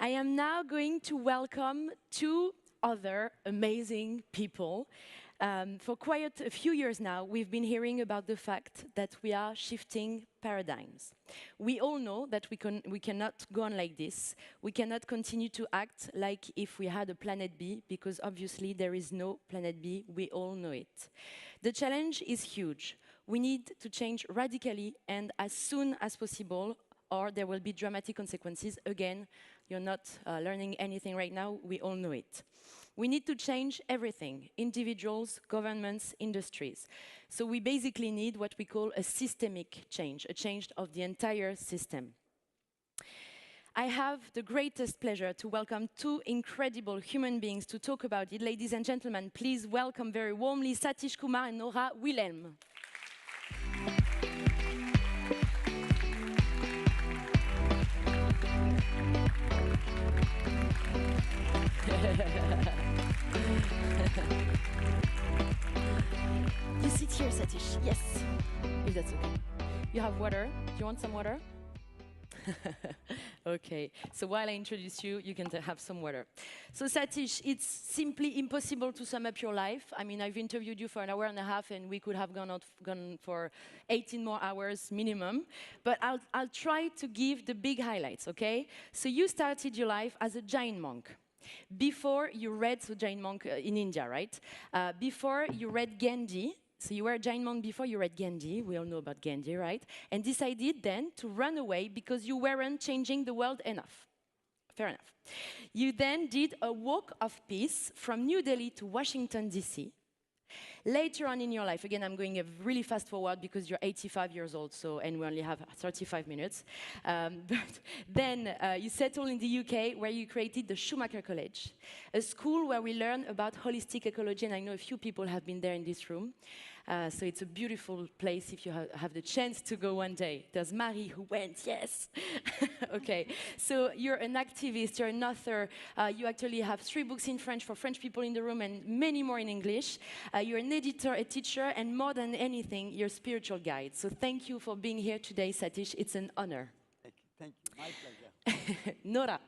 I am now going to welcome two other amazing people. For quite a few years now, we've been hearing about the fact that we are shifting paradigms. We all know that we cannot go on like this. We cannot continue to act like if we had a planet B, because obviously there is no planet B, we all know it. The challenge is huge. We need to change radically and as soon as possible, or there will be dramatic consequences. Again, you're not learning anything right now, we all know it. We need to change everything, individuals, governments, industries. So we basically need what we call a systemic change, a change of the entire system. I have the greatest pleasure to welcome two incredible human beings to talk about it. Ladies and gentlemen, please welcome very warmly Satish, Kumar and Nora, Wilhelm. You sit here, Satish. Yes, if that's okay. You have water. Do you want some water? Okay, so while I introduce you, you can have some water. So Satish, it's simply impossible to sum up your life. I mean, I've interviewed you for an hour and a half, and we could have gone for 18 more hours minimum. But I'll try to give the big highlights, okay? So you started your life as a Jain monk. Before you read, so Jain monk in India, right? Before you read Gandhi, so you were a Jain monk before you read Gandhi, we all know about Gandhi, right? And decided then to run away because you weren't changing the world enough. Fair enough. You then did a walk of peace from New Delhi to Washington, DC. Later on in your life, again, I'm going really fast forward because you're 85 years old, so, and we only have 35 minutes. But then you settled in the UK where you created the Schumacher College, a school where we learn about holistic ecology, and I know a few people have been there in this room. So it's a beautiful place if you have the chance to go one day. There's Marie who went, yes. Okay, so you're an activist, you're an author. You actually have 3 books in French for French people in the room and many more in English. You're an editor, a teacher, and more than anything, you're a spiritual guide. So thank you for being here today, Satish. It's an honor. Thank you. My pleasure. Nora.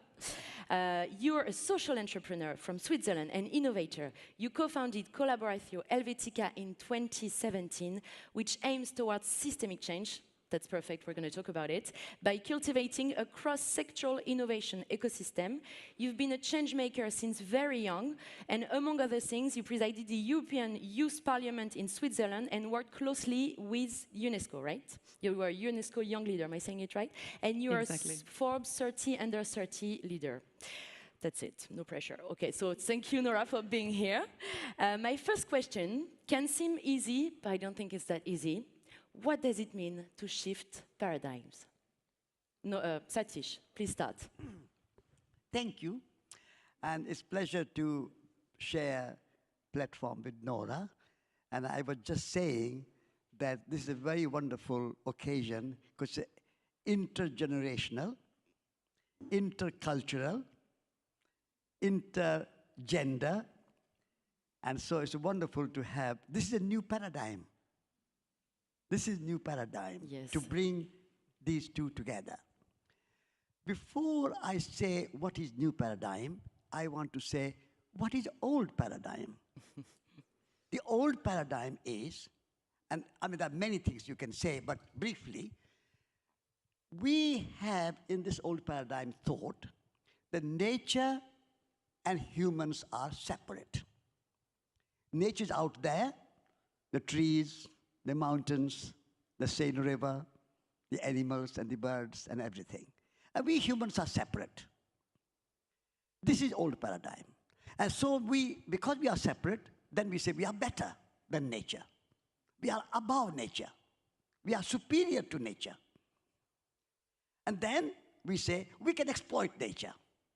You're a social entrepreneur from Switzerland and innovator. You co-founded Collaboratio Helvetica in 2017, which aims towards systemic change. That's perfect, we're going to talk about it. By cultivating a cross-sectoral innovation ecosystem, you've been a change maker since very young, and among other things, you presided the European Youth Parliament in Switzerland and worked closely with UNESCO, right? You were a UNESCO Young Leader, am I saying it right? And you are exactly. Forbes 30 Under 30 leader. That's it, no pressure. Okay, so thank you, Nora, for being here. My first question can seem easy, but I don't think it's that easy. What does it mean to shift paradigms? No, Satish, please start. Thank you. And it's a pleasure to share platform with Nora. And I was just saying that this is a very wonderful occasion because it's intergenerational, intercultural, intergender. And so it's wonderful to have, this is a new paradigm. This is new paradigm yes. to bring these two together. Before I say what is new paradigm, I want to say what is old paradigm. The old paradigm is, and I mean there are many things you can say, but briefly, we have in this old paradigm thought that nature and humans are separate. Nature is out there, the trees, the mountains, the Seine River, the animals and the birds and everything. And we humans are separate. This is old paradigm. And so because we are separate, then we say we are better than nature. We are above nature. We are superior to nature. And then we say we can exploit nature.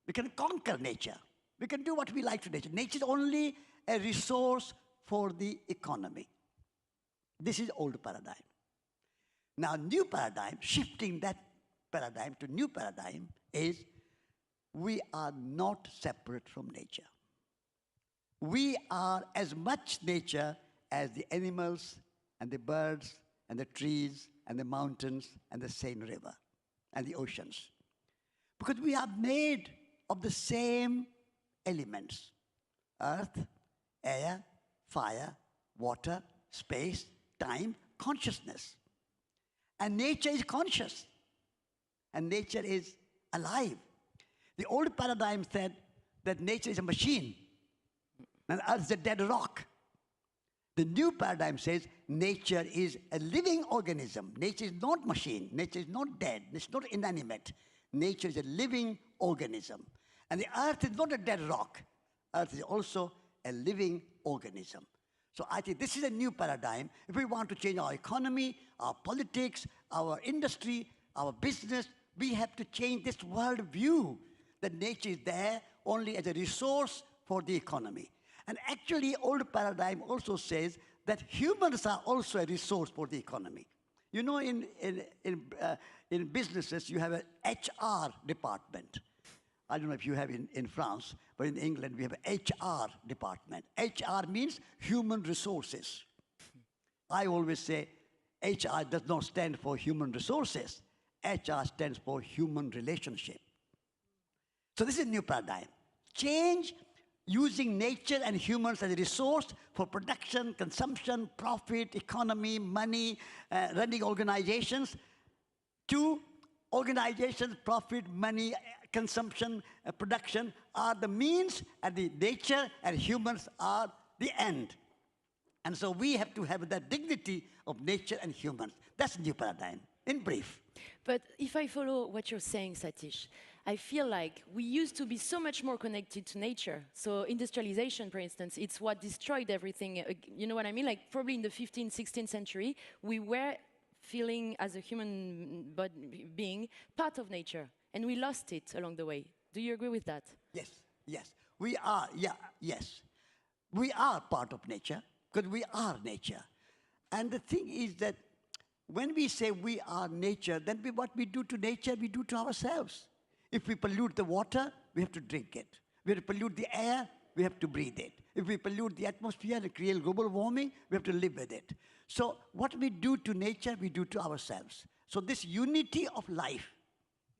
We can conquer nature. We can do what we like to nature. Nature is only a resource for the economy. This is old paradigm. Now, new paradigm, shifting that paradigm to new paradigm is we are not separate from nature. We are as much nature as the animals and the birds and the trees and the mountains and the Seine River and the oceans. Because we are made of the same elements: earth, air, fire, water, space, time, consciousness. And nature is conscious. And nature is alive. The old paradigm said that nature is a machine and earth is a dead rock. The new paradigm says nature is a living organism. Nature is not machine. Nature is not dead. It's not inanimate. Nature is a living organism. And the earth is not a dead rock. Earth is also a living organism. So I think this is a new paradigm. If we want to change our economy, our politics, our industry, our business, we have to change this world view that nature is there only as a resource for the economy. And actually, old paradigm also says that humans are also a resource for the economy. You know, in businesses, you have an HR department. I don't know if you have in France, but in England, we have an HR department. HR means human resources. I always say HR does not stand for human resources. HR stands for human relationship. So this is a new paradigm. Change using nature and humans as a resource for production, consumption, profit, economy, money, running organizations, to organizations, profit, money, consumption, production are the means, and the nature and humans are the end. And so we have to have that dignity of nature and humans. That's the new paradigm, in brief. But if I follow what you're saying, Satish, I feel like we used to be so much more connected to nature. So industrialization, for instance, it's what destroyed everything. You know what I mean? Like probably in the 15th, 16th century, we were feeling as a human being part of nature, and we lost it along the way. Do you agree with that? Yes, yes. We are, yes. We are part of nature, because we are nature. And the thing is that when we say we are nature, then what we do to nature, we do to ourselves. If we pollute the water, we have to drink it. We have to pollute the air, we have to breathe it. If we pollute the atmosphere and create global warming, we have to live with it. So what we do to nature, we do to ourselves. So this unity of life,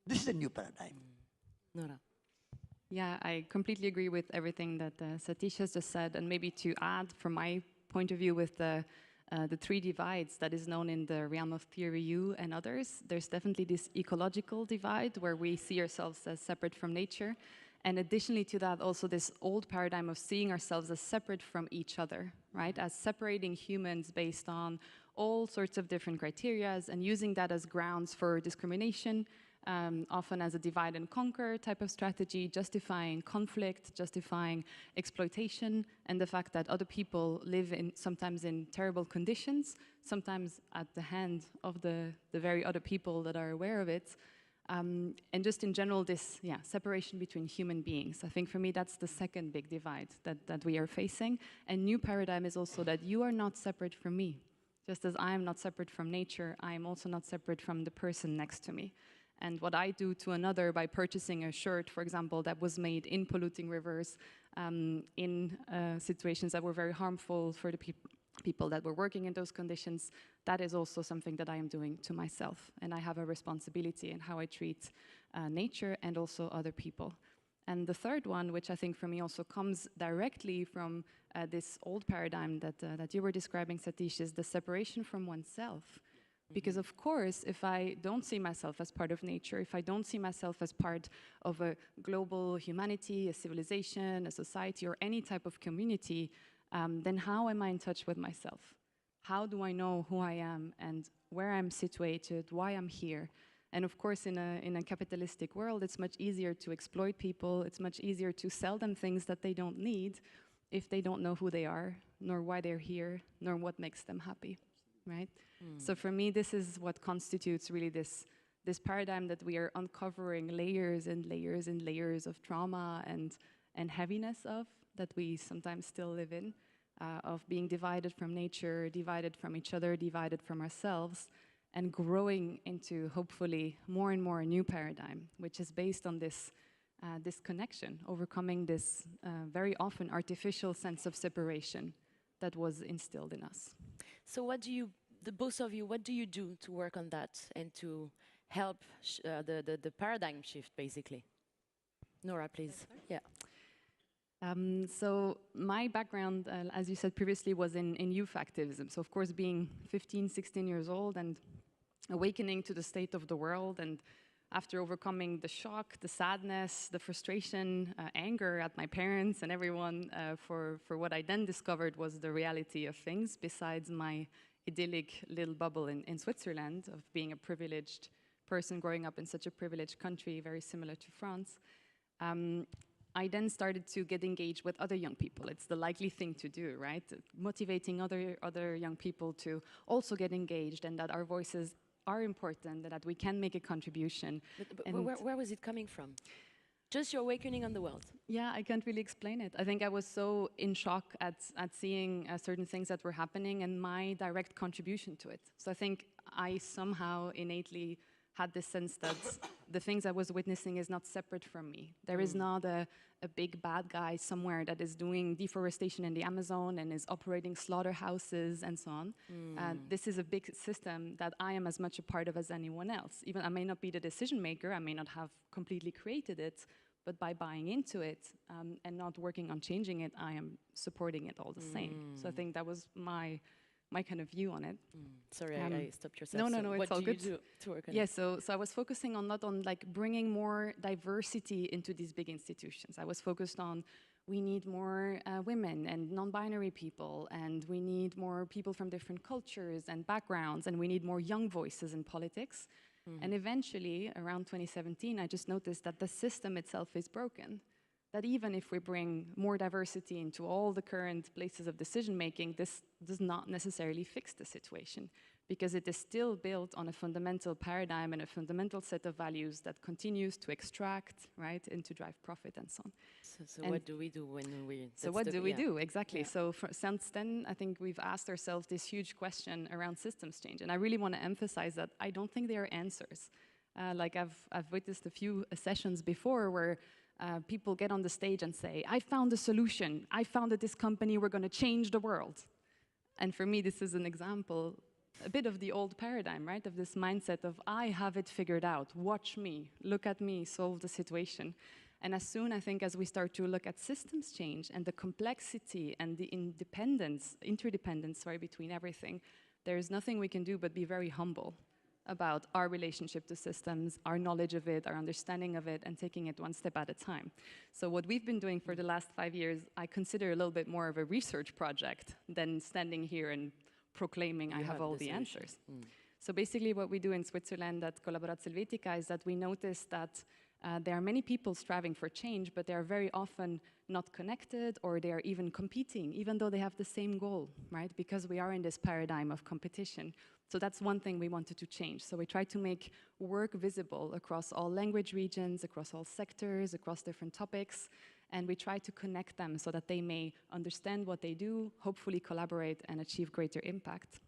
this is a new paradigm. Nora. Yeah, I completely agree with everything that Satish has just said. And maybe to add from my point of view with the three divides that is known in the realm of theory U and others, there's definitely this ecological divide where we see ourselves as separate from nature. And additionally to that, also this old paradigm of seeing ourselves as separate from each other, right? As separating humans based on all sorts of different criteria and using that as grounds for discrimination, often as a divide and conquer type of strategy, justifying conflict, justifying exploitation, and the fact that other people live sometimes in terrible conditions, sometimes at the hand of the very other people that are aware of it. And just in general, this separation between human beings. I think for me, that's the second big divide that we are facing. And new paradigm is also that you are not separate from me. Just as I am not separate from nature, I am also not separate from the person next to me. And what I do to another by purchasing a shirt, for example, that was made in polluting rivers, in situations that were very harmful for the people that were working in those conditions, that is also something that I am doing to myself. And I have a responsibility in how I treat nature and also other people. And the third one, which I think for me also comes directly from this old paradigm that you were describing, Satish, is the separation from oneself. Because of course, if I don't see myself as part of nature, if I don't see myself as part of a global humanity, a civilization, a society, or any type of community, then how am I in touch with myself? How do I know who I am and where I'm situated, why I'm here? And of course, in a capitalistic world, it's much easier to exploit people. It's much easier to sell them things that they don't need if they don't know who they are, nor why they're here, nor what makes them happy, right? So for me, this is what constitutes really this paradigm that we are uncovering layers and layers and layers of trauma and heaviness of, that we sometimes still live in, of being divided from nature, divided from each other, divided from ourselves, and growing into, hopefully, more and more a new paradigm, which is based on this connection, overcoming this very often artificial sense of separation that was instilled in us. So what do you, the both of you, what do you do to work on that and to help the paradigm shift, basically? Nora, please. Yeah. So my background, as you said previously, was in youth activism. So of course, being 15, 16 years old and awakening to the state of the world, and after overcoming the shock, the sadness, the frustration, anger at my parents and everyone for what I then discovered was the reality of things, besides my idyllic little bubble in Switzerland of being a privileged person growing up in such a privileged country, very similar to France. I then started to get engaged with other young people. It's the likely thing to do, right? Motivating other young people to also get engaged, and that our voices are important, that we can make a contribution. But where was it coming from? Just your awakening on the world? Yeah, I can't really explain it. I think I was so in shock at seeing certain things that were happening and my direct contribution to it. So I think I somehow innately had this sense that the things I was witnessing is not separate from me. There is not a big bad guy somewhere that is doing deforestation in the Amazon and is operating slaughterhouses and so on. This is a big system that I am as much a part of as anyone else. Even I may not be the decision maker, I may not have completely created it, but by buying into it and not working on changing it, I am supporting it all the same. So I think that was my kind of view on it. Sorry, I stopped yourself. No, it's all good. What do you do to work on it? Yeah, so I was focusing on not on like bringing more diversity into these big institutions. I was focused on we need more women and non-binary people, and we need more people from different cultures and backgrounds, and we need more young voices in politics. And eventually, around 2017, I just noticed that the system itself is broken. That even if we bring more diversity into all the current places of decision-making, this does not necessarily fix the situation, because it is still built on a fundamental paradigm and a fundamental set of values that continues to extract, right, and to drive profit and so on. So what do we do when we... So what do we do, exactly. Yeah. So since then, I think we've asked ourselves this huge question around systems change. And I really want to emphasize that I don't think there are answers. Like I've witnessed a few sessions before where people get on the stage and say, I found a solution. I founded this company. We're going to change the world. And for me, this is an example, a bit of the old paradigm, right? Of this mindset of, I have it figured out. Watch me. Look at me. Solve the situation. And as soon, I think, as we start to look at systems change and the complexity and the interdependence, between everything, there is nothing we can do but be very humble about our relationship to systems, our knowledge of it, our understanding of it, and taking it one step at a time. So what we've been doing for the last 5 years, I consider a little bit more of a research project than standing here and proclaiming I have all the answers. So basically what we do in Switzerland at Collaborat Helvetica is that we notice that there are many people striving for change, but they are very often not connected, or they are even competing, even though they have the same goal, right? Because we are in this paradigm of competition. So that's one thing we wanted to change. So we try to make work visible across all language regions, across all sectors, across different topics, and we try to connect them so that they may understand what they do, hopefully collaborate and achieve greater impact.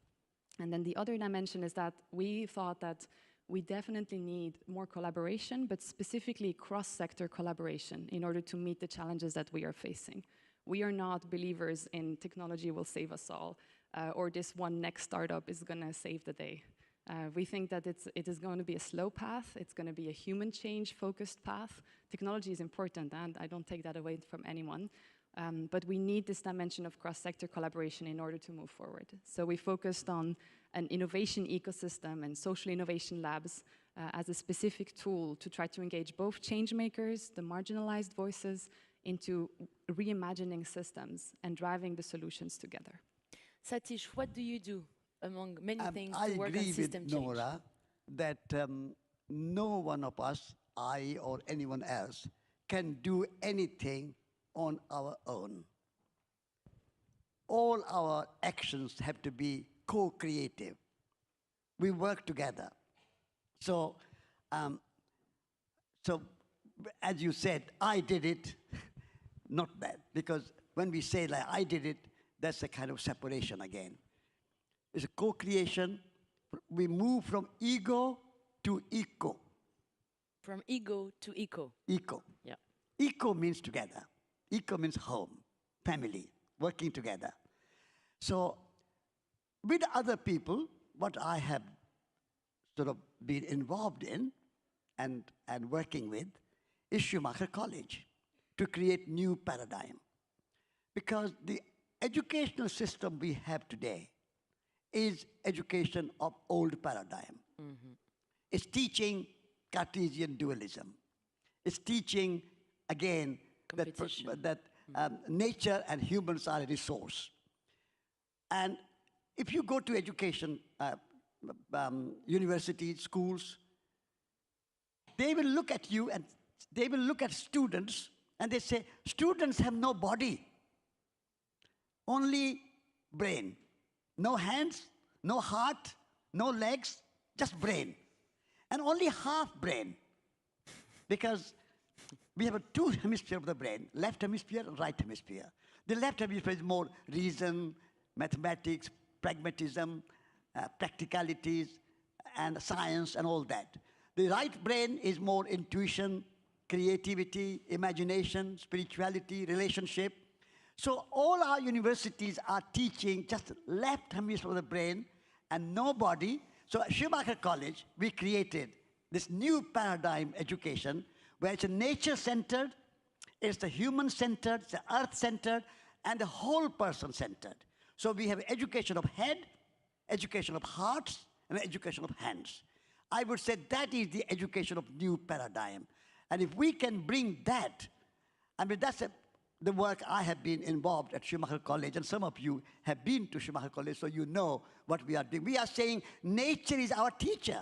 And then the other dimension is that we thought that we definitely need more collaboration, but specifically cross-sector collaboration in order to meet the challenges that we are facing. We are not believers in technology will save us all, or this one next startup is going to save the day. We think that it is going to be a slow path. It's going to be a human change-focused path. Technology is important, and I don't take that away from anyone. But we need this dimension of cross-sector collaboration in order to move forward. So we focused on an innovation ecosystem and social innovation labs as a specific tool to try to engage both change makers, the marginalized voices, into reimagining systems and driving the solutions together. Satish, what do you do among many things to work on system change? I agree with Nora that no one of us, I or anyone else, can do anything on our own. All our actions have to be co-creative. We work together. So, as you said, I did it, not that, because when we say like I did it, that's a kind of separation again. It's a co-creation. We move from ego to eco. From ego to eco. Eco. Yeah. Eco means together. Eco means home, family, working together. So with other people, what I have sort of been involved in and working with is Schumacher College to create new paradigm. Because the educational system we have today is education of old paradigm. It's teaching Cartesian dualism. It's teaching, again, that nature and humans are a resource. And if you go to education, universities, schools, they will look at you and they will look at students and they say, students have no body, only brain. No hands, no heart, no legs, just brain. And only half brain. Because we have two hemispheres of the brain, left hemisphere, right hemisphere. The left hemisphere is more reason, mathematics, pragmatism, practicalities, and science, and all that. The right brain is more intuition, creativity, imagination, spirituality, relationship. So all our universities are teaching just left hemisphere of the brain and no body. So at Schumacher College, we created this new paradigm education where it's nature-centered, it's the human-centered, it's the earth-centered, and the whole person-centered. So we have education of head, education of hearts, and education of hands. I would say that is the education of new paradigm. And if we can bring that, I mean, that's the work I have been involved at Schumacher College, and some of you have been to Schumacher College, so you know what we are doing. We are saying nature is our teacher.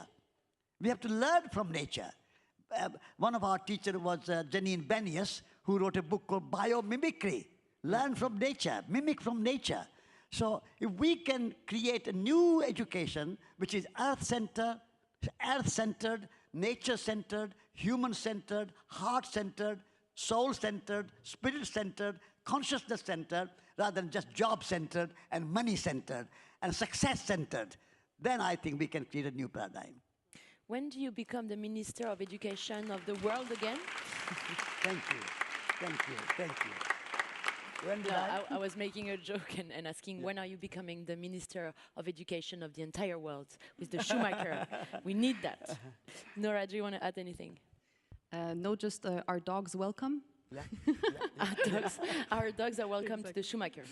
We have to learn from nature. One of our teachers was Janine Benius, who wrote a book called Biomimicry. Learn from nature, mimic from nature. So if we can create a new education, which is earth-centered, nature-centered, human-centered, heart-centered, soul-centered, spirit-centered, consciousness-centered, rather than just job-centered and money-centered and success-centered, then I think we can create a new paradigm. When do you become the Minister of Education of the world again? Thank you. Thank you. Thank you. When did I was making a joke and asking, when are you becoming the Minister of Education of the entire world with the Schumacher? We need that. Nora, do you want to add anything? No, just our dogs welcome. Yeah. Our dogs are welcome to the Schumacher.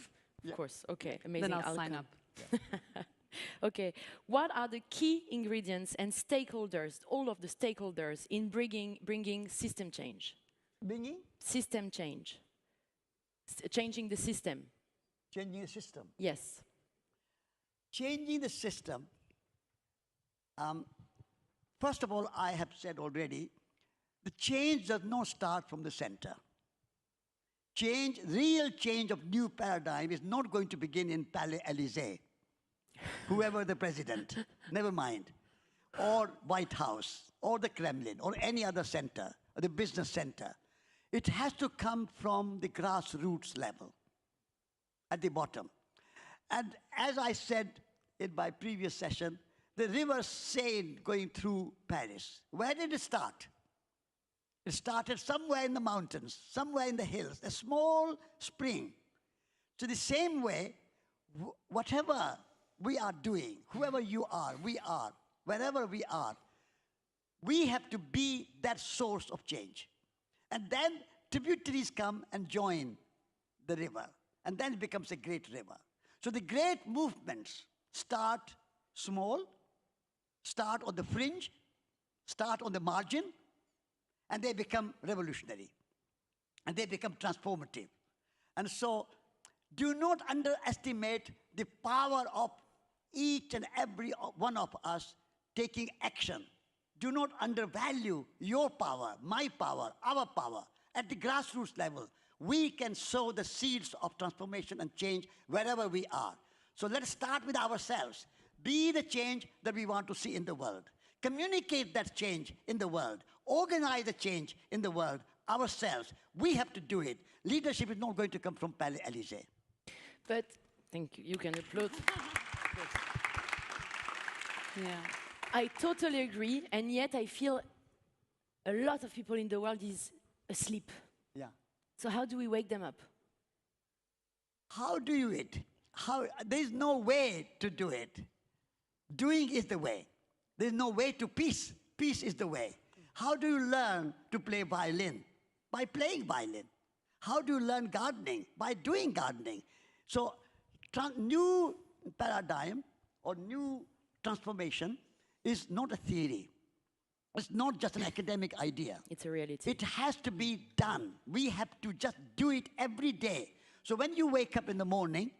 Of course. Okay, amazing. Then I'll sign up. Yeah. Okay, what are the key ingredients and stakeholders, all of the stakeholders, in bringing system change? Bringing? System change. Changing the system. Changing the system. Yes. Changing the system, first of all, I have said already, the change does not start from the center. Change, real change of new paradigm is not going to begin in Palais Élysée. Whoever the president, never mind, or White House, or the Kremlin, or any other center, or the business center. It has to come from the grassroots level, at the bottom. And as I said in my previous session, the river Seine going through Paris, where did it start? It started somewhere in the mountains, somewhere in the hills, a small spring. So the same way, whatever we are doing, whoever you are, we are, wherever we are, we have to be that source of change. And then tributaries come and join the river. And then it becomes a great river. So the great movements start small, start on the fringe, start on the margin, and they become revolutionary. And they become transformative. And so do not underestimate the power of each and every one of us taking action. Do not undervalue your power, my power, our power. At the grassroots level, we can sow the seeds of transformation and change wherever we are. So let's start with ourselves. Be the change that we want to see in the world. Communicate that change in the world. Organize the change in the world ourselves. We have to do it. Leadership is not going to come from Palais Élysée. But, thank you, you can applaud. Yeah. I totally agree, and yet I feel a lot of people in the world is asleep. Yeah. So how do we wake them up? How do you it? There's no way to do it. Doing is the way. There's no way to peace. Peace is the way. How do you learn to play violin? By playing violin. How do you learn gardening? By doing gardening. So new paradigm or new transformation is not a theory. It's not just an academic idea. It's a reality. It has to be done. We have to just do it every day. So when you wake up in the morning,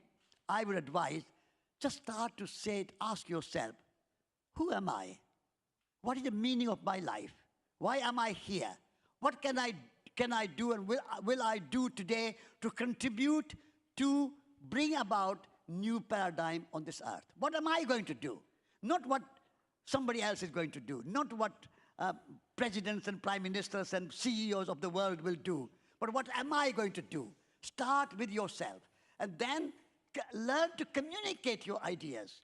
I would advise, just start to say it, ask yourself, who am I? What is the meaning of my life? Why am I here? What can I do and will I do today to contribute to bring about new paradigm on this earth? What am I going to do? Not what somebody else is going to do, not what presidents and prime ministers and CEOs of the world will do, but what am I going to do? Start with yourself, and then learn to communicate your ideas.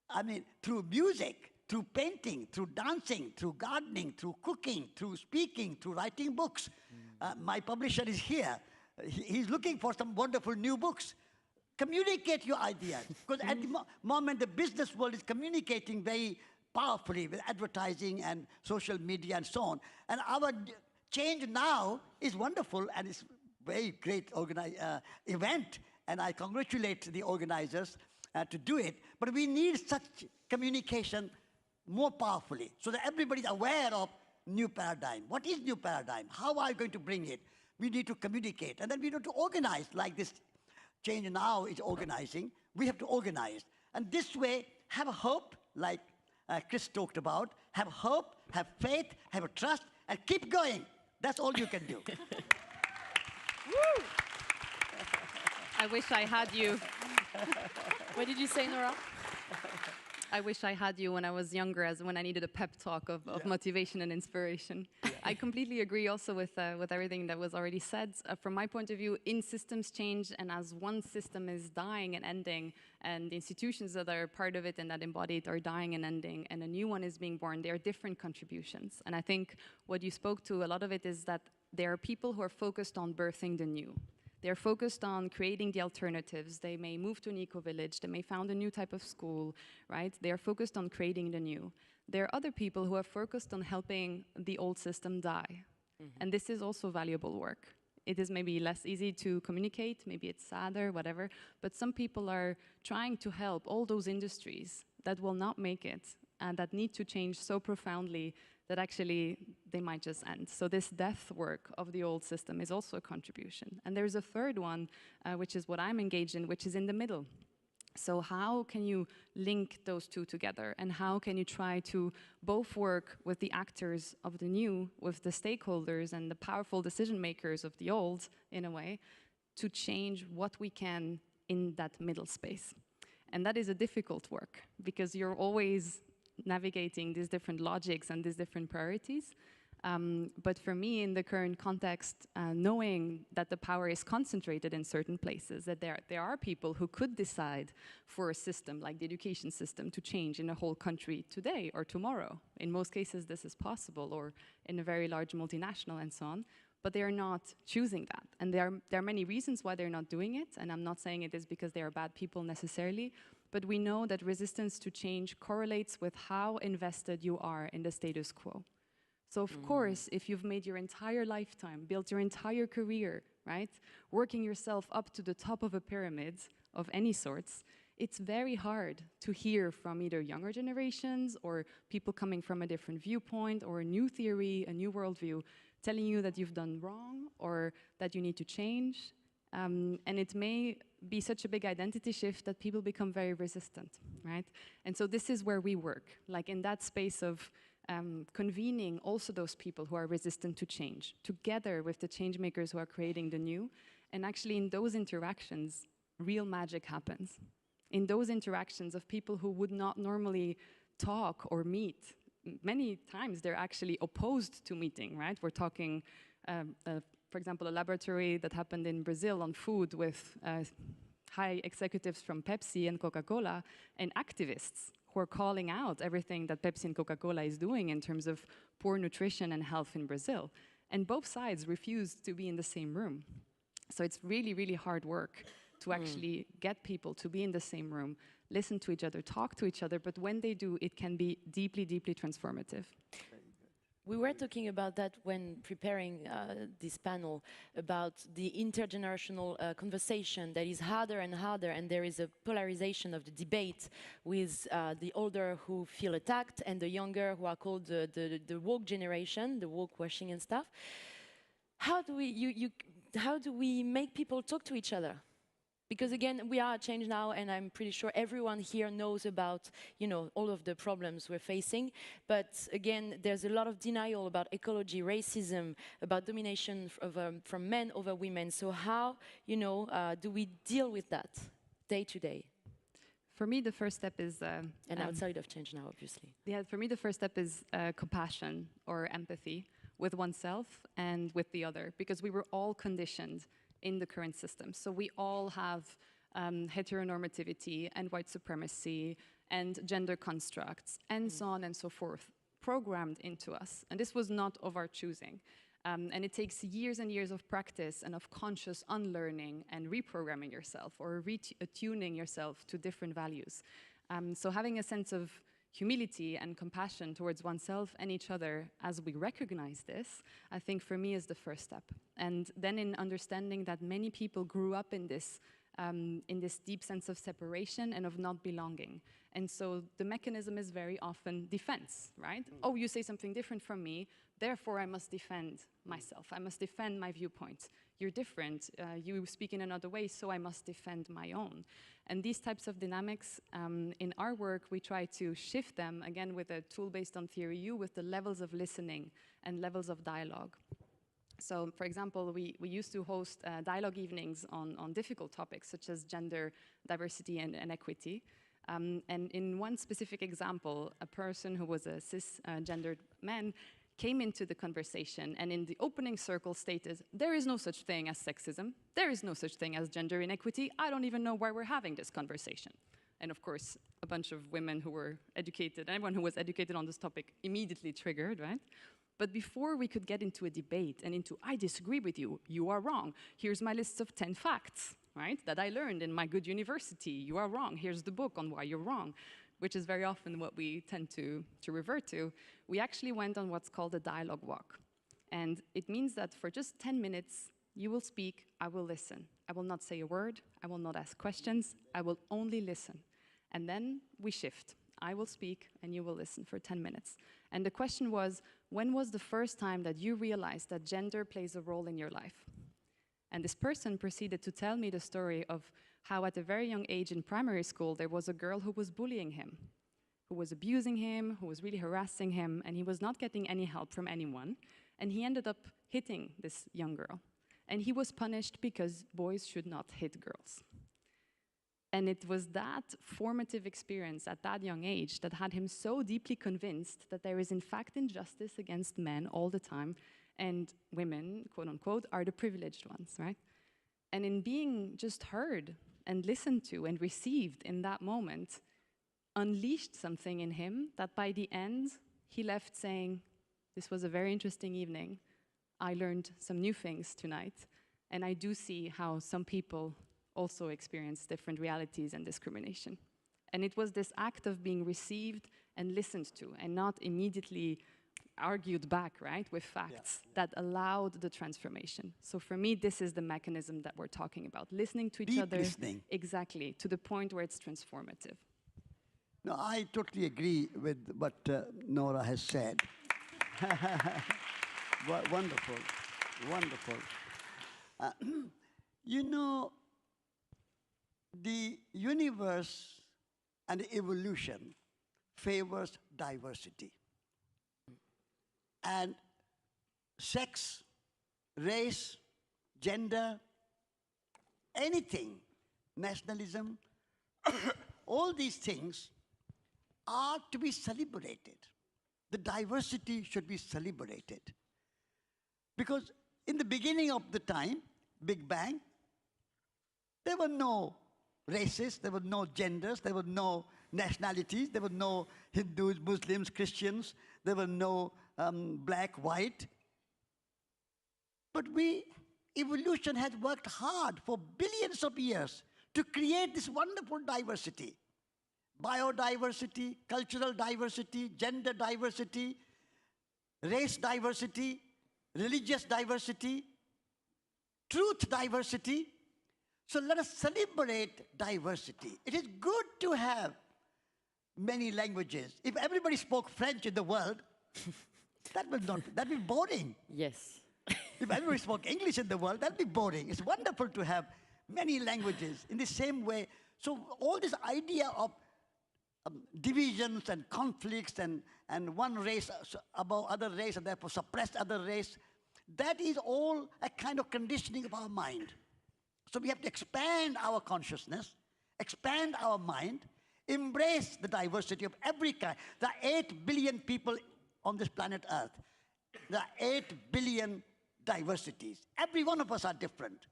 I mean, through music, through painting, through dancing, through gardening, through cooking, through speaking, through writing books. My publisher is here. He's looking for some wonderful new books. Communicate your ideas, because at the moment the business world is communicating very powerfully with advertising and social media and so on. And our Change Now is wonderful, and it's a very great event, and I congratulate the organizers to do it. But we need such communication more powerfully so that everybody's aware of new paradigm. What is new paradigm? How are you going to bring it? We need to communicate, and then we need to organize like this Change Now is organizing. We have to organize. And this way, have a hope, like Chris talked about. Have hope, have faith, have a trust, and keep going. That's all you can do. Woo! I wish I had you. What did you say, Nora? I wish I had you when I was younger, as when I needed a pep talk of motivation and inspiration. Yeah. I completely agree also with everything that was already said. From my point of view, in systems change, and as one system is dying and ending, and the institutions that are part of it and that embody it are dying and ending, and a new one is being born, there are different contributions. And I think what you spoke to, a lot of it is that there are people who are focused on birthing the new. They're focused on creating the alternatives. They may move to an eco-village. They may found a new type of school, right? They are focused on creating the new. There are other people who are focused on helping the old system die. Mm-hmm. And this is also valuable work. It is maybe less easy to communicate, maybe it's sadder, whatever, but some people are trying to help all those industries that will not make it and that need to change so profoundly that actually they might just end. So this death work of the old system is also a contribution. And there's a third one, which is what I'm engaged in, which is in the middle. So how can you link those two together? And how can you try to both work with the actors of the new, with the stakeholders and the powerful decision makers of the old, in a way, to change what we can in that middle space? And that is a difficult work, because you're always navigating these different logics and these different priorities. But for me, in the current context, knowing that the power is concentrated in certain places, that there are people who could decide for a system like the education system to change in a whole country today or tomorrow. In most cases, this is possible, or in a very large multinational and so on. But they are not choosing that. And there are many reasons why they're not doing it. And I'm not saying it is because they are bad people necessarily. But we know that resistance to change correlates with how invested you are in the status quo. So of course, if you've made your entire lifetime, built your entire career, right, working yourself up to the top of a pyramid of any sorts, it's very hard to hear from either younger generations or people coming from a different viewpoint or a new theory, a new worldview, telling you that you've done wrong or that you need to change. And it may be such a big identity shift that people become very resistant, right? And so this is where we work, like in that space of convening also those people who are resistant to change, together with the change makers who are creating the new. And actually in those interactions, real magic happens. In those interactions of people who would not normally talk or meet, many times they're actually opposed to meeting, right? We're talking, for example, a laboratory that happened in Brazil on food with high executives from Pepsi and Coca-Cola and activists who are calling out everything that Pepsi and Coca-Cola is doing in terms of poor nutrition and health in Brazil. And both sides refused to be in the same room. So it's really, really hard work to actually get people to be in the same room, listen to each other, talk to each other, but when they do, it can be deeply, deeply transformative. We were talking about that when preparing this panel, about the intergenerational conversation that is harder and harder, and there is a polarization of the debate with the older who feel attacked and the younger who are called the woke generation, the woke washing and stuff. How do we make people talk to each other? Because again, we are at Change Now, and I'm pretty sure everyone here knows about, all of the problems we're facing. But again, there's a lot of denial about ecology, racism, about domination from men over women. So how, do we deal with that day to day? For me, the first step is... and outside of Change Now, obviously. Yeah, for me, the first step is compassion or empathy with oneself and with the other, because we were all conditioned in the current system. So we all have heteronormativity and white supremacy and gender constructs and so on and so forth programmed into us. And this was not of our choosing. And it takes years and years of practice and of conscious unlearning and reprogramming yourself or attuning yourself to different values. So having a sense of humility and compassion towards oneself and each other as we recognize this, I think for me is the first step. And then in understanding that many people grew up in this deep sense of separation and of not belonging. And so the mechanism is very often defense, right? Oh, you say something different from me, therefore I must defend myself. I must defend my viewpoint. You're different, you speak in another way, so I must defend my own. And these types of dynamics, in our work, we try to shift them, again, with a tool based on Theory U, with the levels of listening and levels of dialogue. So, for example, we used to host dialogue evenings on difficult topics, such as gender, diversity, and equity. And in one specific example, a person who was a cisgendered man came into the conversation and in the opening circle stated, there is no such thing as sexism, there is no such thing as gender inequity, I don't even know why we're having this conversation. And of course, a bunch of women who were educated, anyone who was educated on this topic immediately triggered, right? But before we could get into a debate and into, I disagree with you, you are wrong, here's my list of 10 facts, right, that I learned in my good university, you are wrong, here's the book on why you're wrong, which is very often what we tend to revert to, we actually went on what's called a dialogue walk. And it means that for just 10 minutes, you will speak, I will listen. I will not say a word, I will not ask questions, I will only listen. And then we shift. I will speak and you will listen for 10 minutes. And the question was, when was the first time that you realized that gender plays a role in your life? And this person proceeded to tell me the story of how at a very young age in primary school, there was a girl who was bullying him, who was abusing him, who was really harassing him, and he was not getting any help from anyone. And he ended up hitting this young girl. And he was punished because boys should not hit girls. And it was that formative experience at that young age that had him so deeply convinced that there is in fact injustice against men all the time, and women, quote unquote, are the privileged ones, right? And in being just heard and listened to and received in that moment, unleashed something in him that by the end, he left saying, this was a very interesting evening. I learned some new things tonight, and I do see how some people also experience different realities and discrimination. And it was this act of being received and listened to, and not immediately argued back, right, with facts, that allowed the transformation. So for me, this is the mechanism that we're talking about, listening to each other. Listening. Exactly, to the point where it's transformative. No, I totally agree with what Nora has said. Wonderful, wonderful. You know, the universe and evolution favors diversity. And sex, race, gender, anything, nationalism, all these things are to be celebrated. The diversity should be celebrated. Because in the beginning of the time, Big Bang, there were no races, there were no genders, there were no nationalities, there were no Hindus, Muslims, Christians, there were no black, white. But evolution has worked hard for billions of years to create this wonderful diversity. Biodiversity, cultural diversity, gender diversity, race diversity, religious diversity, truth diversity. So let us celebrate diversity. It is good to have many languages. If everybody spoke French in the world, that would be boring. Yes. If everybody spoke English in the world, that'd be boring. It's wonderful to have many languages in the same way. So all this idea of divisions and conflicts and one race above other race and therefore suppress other race, that is all a kind of conditioning of our mind. So we have to expand our consciousness, expand our mind, embrace the diversity of every kind. There are 8 billion people on this planet Earth. There are 8 billion diversities. Every one of us are different.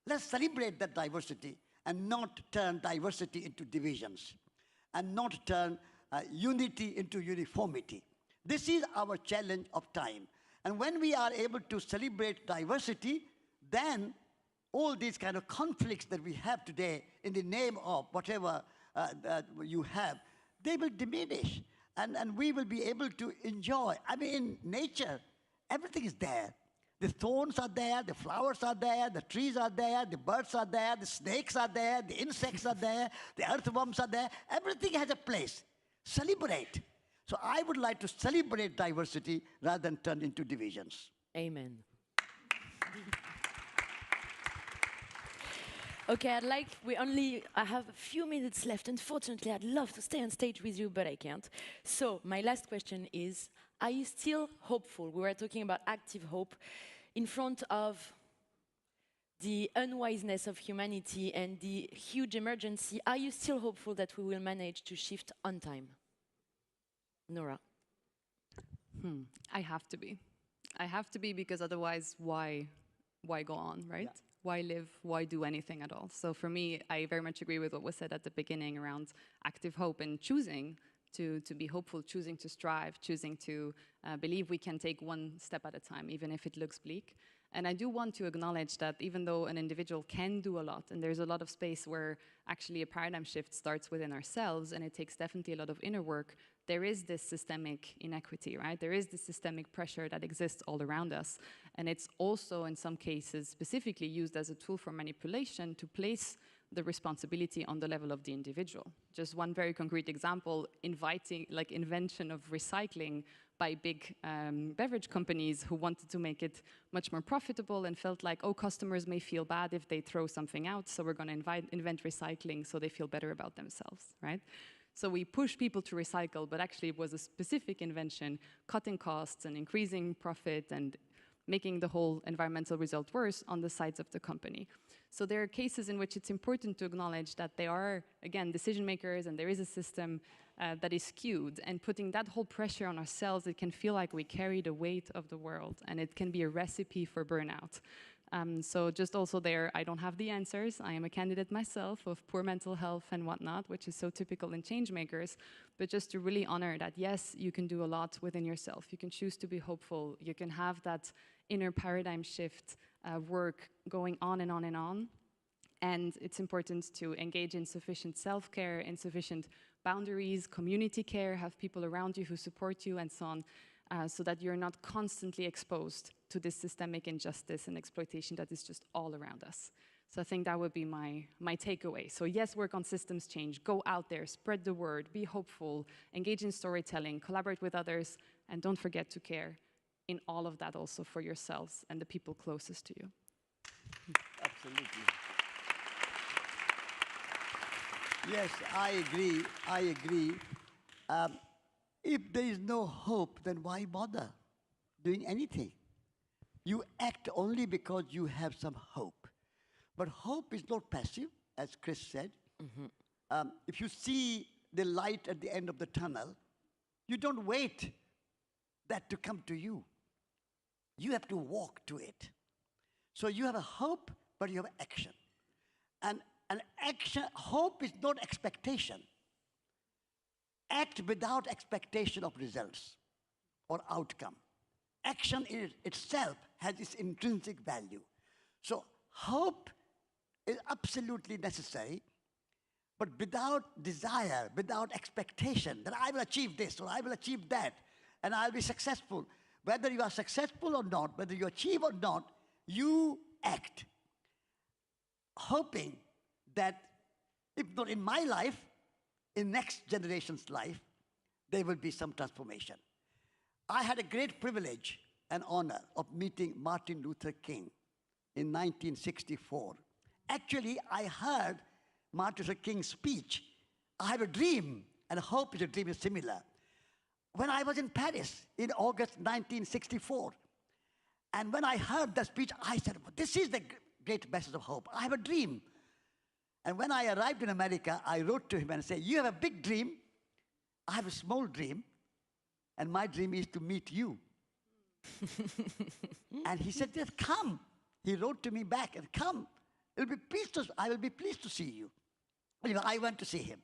Let's celebrate that diversity and not turn diversity into divisions and not turn unity into uniformity. This is our challenge of time. And when we are able to celebrate diversity, then all these kind of conflicts that we have today in the name of whatever you have, they will diminish. And we will be able to enjoy. I mean, in nature, everything is there. The thorns are there, the flowers are there, the trees are there, the birds are there, the snakes are there, the insects are there, the earthworms are there. Everything has a place. Celebrate. So I would like to celebrate diversity rather than turn into divisions. Amen. Okay, I have a few minutes left. Unfortunately, I'd love to stay on stage with you, but I can't. So my last question is, are you still hopeful? We were talking about active hope in front of the unwiseness of humanity and the huge emergency. Are you still hopeful that we will manage to shift on time? Nora. I have to be. I have to be, because otherwise, why go on, right? Yeah. Why live? Why do anything at all? So for me, I very much agree with what was said at the beginning around active hope and choosing to be hopeful, choosing to strive, choosing to believe we can take one step at a time, even if it looks bleak. And I do want to acknowledge that even though an individual can do a lot, and there's a lot of space where actually a paradigm shift starts within ourselves, and it takes definitely a lot of inner work, there is this systemic inequity, right? There is this systemic pressure that exists all around us. And it's also, in some cases, specifically used as a tool for manipulation to place the responsibility on the level of the individual. Just one very concrete example, invention of recycling by big beverage companies who wanted to make it much more profitable and felt like, oh, customers may feel bad if they throw something out, so we're going to invent recycling so they feel better about themselves, right? So we push people to recycle, but actually it was a specific invention, cutting costs and increasing profit and making the whole environmental result worse on the sides of the company. So there are cases in which it's important to acknowledge that they are, again, decision makers, and there is a system that is skewed. And putting that whole pressure on ourselves, it can feel like we carry the weight of the world, and it can be a recipe for burnout. So just also there, I don't have the answers. I am a candidate myself of poor mental health and whatnot, which is so typical in change makers. But just to really honor that, yes, you can do a lot within yourself. You can choose to be hopeful. You can have that inner paradigm shift work going on and on and on. And it's important to engage in sufficient self-care, in sufficient boundaries, community care, have people around you who support you and so on, so that you're not constantly exposed to this systemic injustice and exploitation that is just all around us. So I think that would be my takeaway. So yes, work on systems change, go out there, spread the word, be hopeful, engage in storytelling, collaborate with others, and don't forget to care in all of that also for yourselves and the people closest to you. Absolutely. Yes, I agree. I agree. If there is no hope, then why bother doing anything? You act only because you have some hope. But hope is not passive, as Chris said. Mm-hmm. If you see the light at the end of the tunnel, you don't wait that to come to you. You have to walk to it. So you have a hope, but you have action. And action, hope is not expectation. Act without expectation of results or outcome. Action in itself has its intrinsic value. So hope is absolutely necessary, but without desire, without expectation that I will achieve this or I will achieve that and I'll be successful, Whether you are successful or not, whether you achieve or not, you act, hoping that if not in my life, in next generation's life, there will be some transformation. I had a great privilege and honor of meeting Martin Luther King in 1964. Actually, I heard Martin Luther King's speech. I have a dream, and hope is a dream is similar. When I was in Paris in August 1964, and when I heard the speech, I said, well, this is the great message of hope. I have a dream. And when I arrived in America, I wrote to him and said, you have a big dream, I have a small dream, and my dream is to meet you. And he said, just come. He wrote to me back, and come. I will be pleased to see you. Anyway, I went to see him.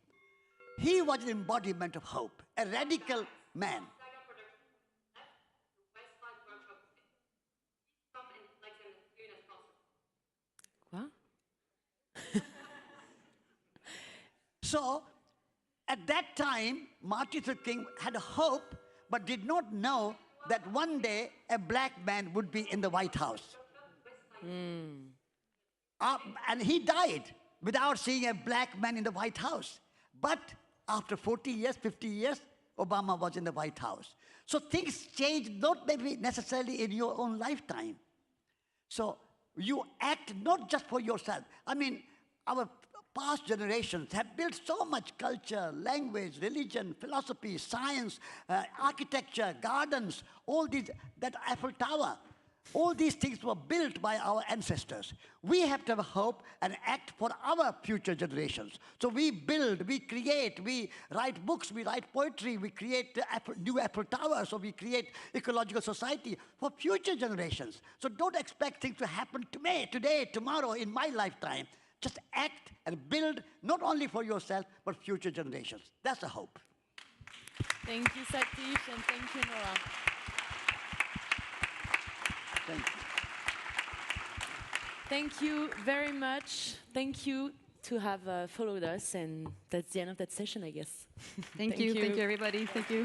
He was an embodiment of hope, a radical man. What? So, at that time, Martin Luther King had a hope, but did not know that one day a black man would be in the White House. And he died without seeing a black man in the White House. But after 40 years, 50 years, Obama was in the White House. So things change, not maybe necessarily in your own lifetime. So you act not just for yourself. I mean, our past generations have built so much culture, language, religion, philosophy, science, architecture, gardens, all these, that Eiffel Tower. All these things were built by our ancestors. We have to have hope and act for our future generations. So we build, we create, we write books, we write poetry, we create new Eiffel Towers, so we create ecological society for future generations. So don't expect things to happen today, tomorrow, in my lifetime. Just act and build, not only for yourself, but future generations. That's the hope. Thank you, Satish, and thank you, Nora. Thank you. Thank you very much. Thank you to have followed us, and that's the end of that session, I guess. Thank you, everybody. Thank you.